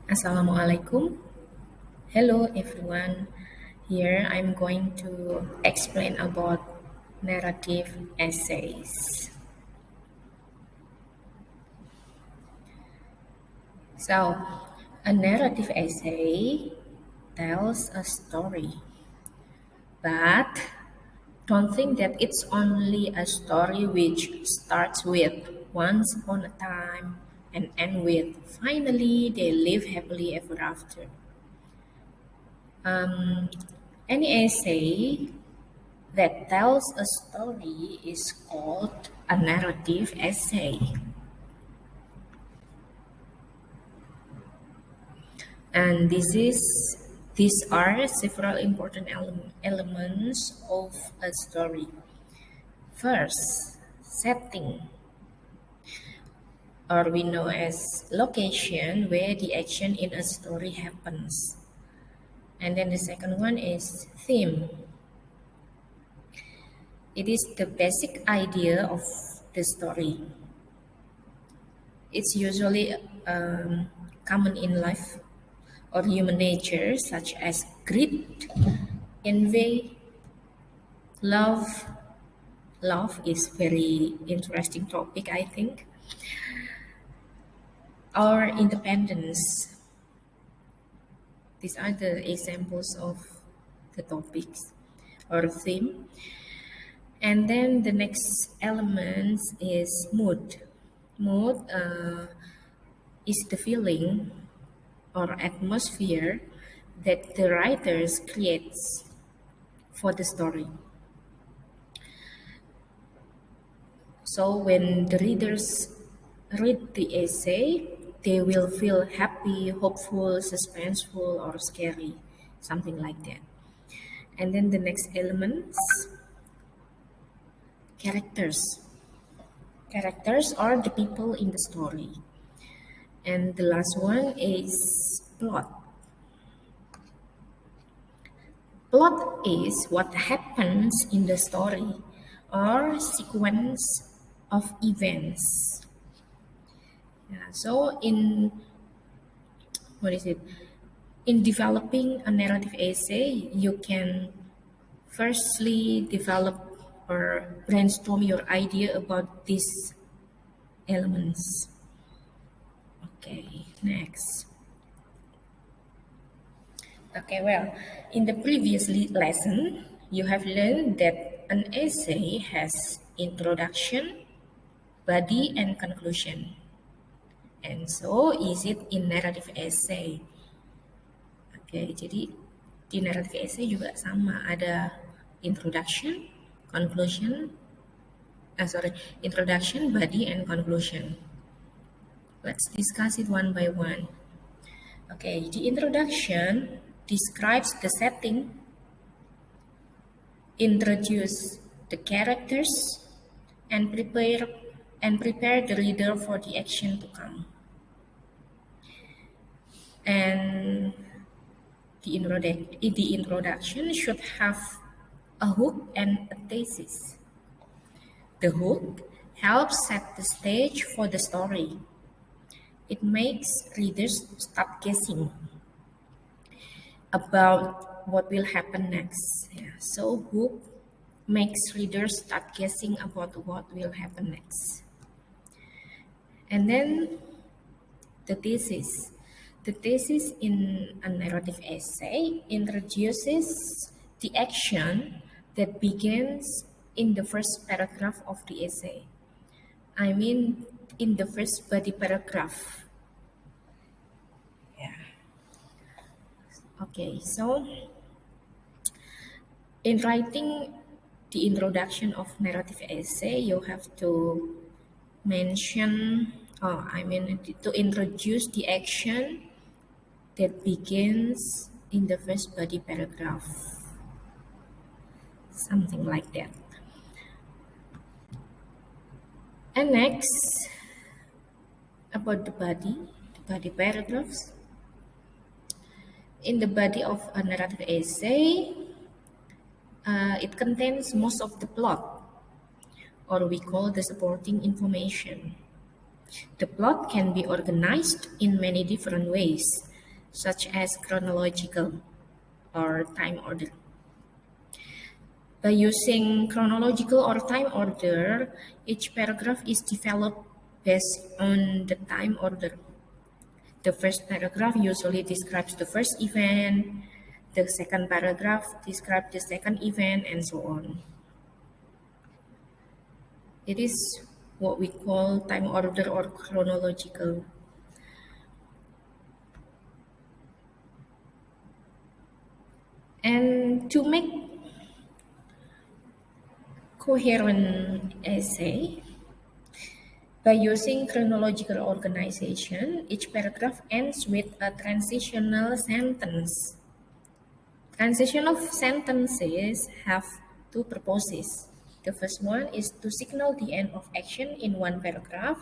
Assalamualaikum. Hello everyone. Here I'm going to explain about narrative essays. So, a narrative essay tells a story, but don't think that it's only a story which starts with once upon a time and end with finally they live happily ever after. Um, any essay that tells a story is called a narrative essay. And these are several important elements of a story. First, setting, or we know as location where the action in a story happens. And then the second one is theme. It is the basic idea of the story. It's usually common in life or human nature, such as greed, envy, love. Love is very interesting topic, I think. Or independence. These are the examples of the topics or theme. And then the next element is mood. Mood is the feeling or atmosphere that the writers creates for the story. So when the readers read the essay, they will feel happy, hopeful, suspenseful, or scary, something like that. And then the next elements, characters. Characters are the people in the story. And the last one is plot. Plot is what happens in the story or sequence of events. Yeah, so in what is it? In developing a narrative essay, you can firstly develop or brainstorm your idea about these elements. Okay, next. Okay, well, in the previous lesson, you have learned that an essay has introduction, body, and conclusion. And so is it in narrative essay. Oke, jadi di narrative essay juga sama, ada introduction, conclusion, introduction, body, and conclusion. Let's discuss it one by one. Okay, the introduction describes the setting, introduce the characters, and prepare the reader for the action to come. And the introduction should have a hook and a thesis. The hook helps set the stage for the story. It makes readers start guessing about what will happen next. Yeah. So hook makes readers start guessing about what will happen next. And then the thesis. The thesis in a narrative essay introduces the action that begins in the first paragraph of the essay. I mean, in the first body paragraph. Yeah. Okay, so in writing the introduction of narrative essay, you have to mention, to introduce the action that begins in the first body paragraph. Something like that. And next, about the body paragraphs. In the body of a narrative essay, it contains most of the plot, or we call the supporting information. The plot can be organized in many different ways. such as chronological or time order. By using chronological or time order, each paragraph is developed based on the time order. The first paragraph usually describes the first event, the second paragraph describes the second event, and so on. It is what we call time order or chronological. And to make coherent essay, by using chronological organization, each paragraph ends with a transitional sentence. Transitional sentences have two purposes. The first one is to signal the end of action in one paragraph,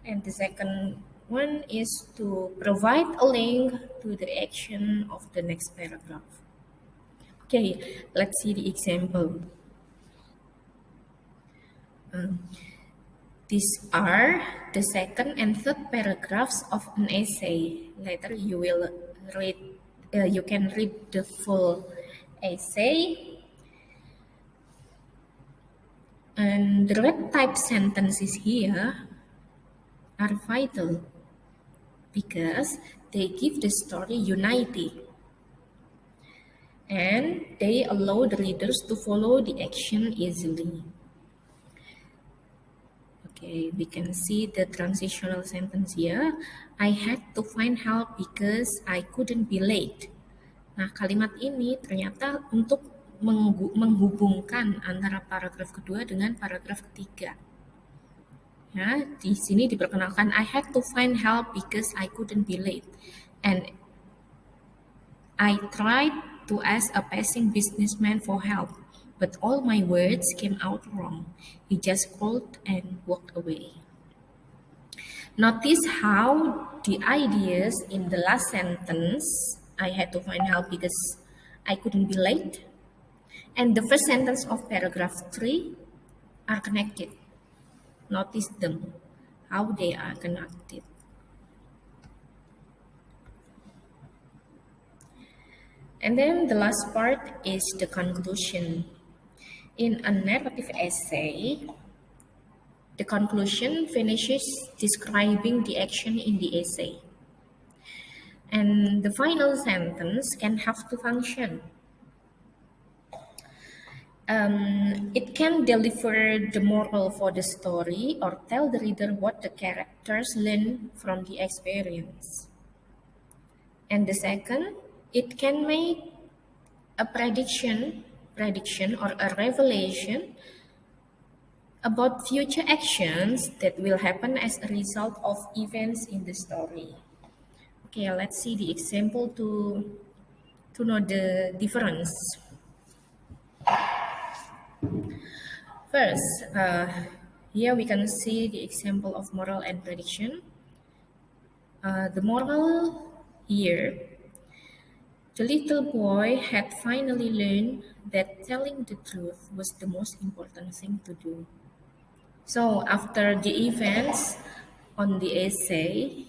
and the second one is to provide a link to the action of the next paragraph. Okay, let's see the example. These are the second and third paragraphs of an essay. Later you will read, you can read the full essay. And the red type sentences here are vital because they give the story unity and they allow the readers to follow the action easily. Okay, we can see the transitional sentence here. I had to find help because I couldn't be late. Nah, kalimat ini ternyata untuk menghubungkan antara paragraf kedua dengan paragraf ketiga. Ya, di sini diperkenalkan I had to find help because I couldn't be late. And I tried to ask a passing businessman for help, but all my words came out wrong. He just called and walked away. Notice how the ideas in the last sentence, I had to find help because I couldn't be late, and the first sentence of paragraph 3 are connected. Notice them, how they are connected. And then the last part is the conclusion. In a narrative essay, the conclusion finishes describing the action in the essay. And the final sentence can have two functions. It can deliver the moral for the story or tell the reader what the characters learn from the experience. And the second, it can make a prediction or a revelation about future actions that will happen as a result of events in the story. Okay, let's see the example to know the difference. First, here we can see the example of moral and prediction. The moral here, the little boy had finally learned that telling the truth was the most important thing to do. So after the events on an essay,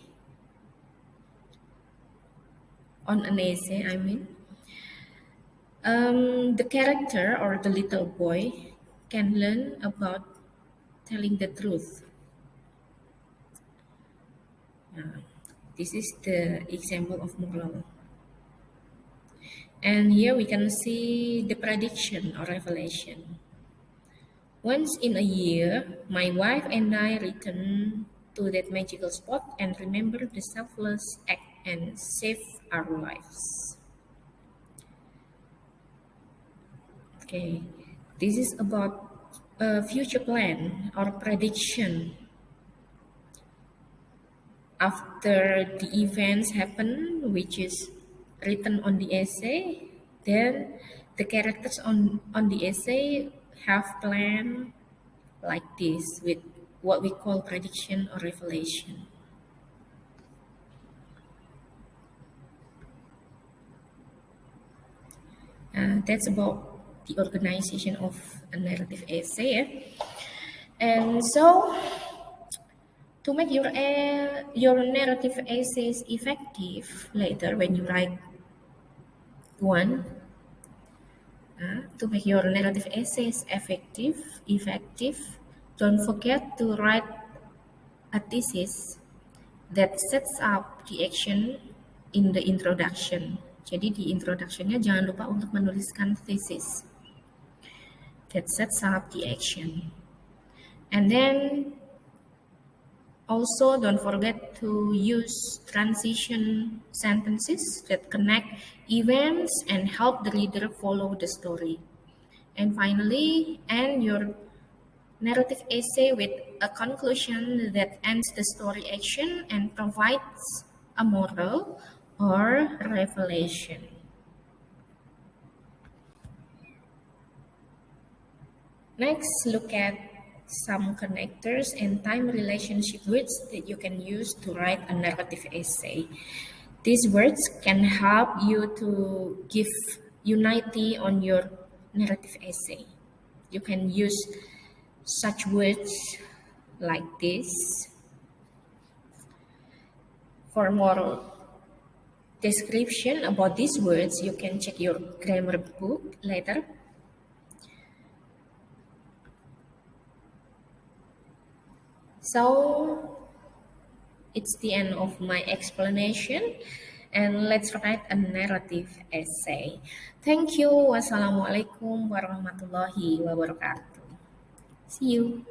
the character or the little boy can learn about telling the truth. This is the example of moral. And here we can see the prediction or revelation. Once in a year, my wife and I return to that magical spot and remember the selfless act and save our lives. Okay, this is about a future plan or prediction. After the events happen, which is written on the essay, then the characters on the essay have plan like this with what we call prediction or revelation. That's about the organization of a narrative essay. And so To make your narrative essays effective later when you write one, to make your narrative essays effective, don't forget to write a thesis that sets up the action in the introduction. Jadi di introductionnya jangan lupa untuk menuliskan thesis that sets up the action. And then also don't forget to use transition sentences that connect events and help the reader follow the story. And finally, end your narrative essay with a conclusion that ends the story action and provides a moral or revelation. Next, look at some connectors and time relationship words that you can use to write a narrative essay. These words can help you to give unity on your narrative essay. You can use such words like this. For more description about these words, you can check your grammar book later. So it's the end of my explanation, and let's write a narrative essay. Thank you. Wassalamualaikum warahmatullahi wabarakatuh. See you.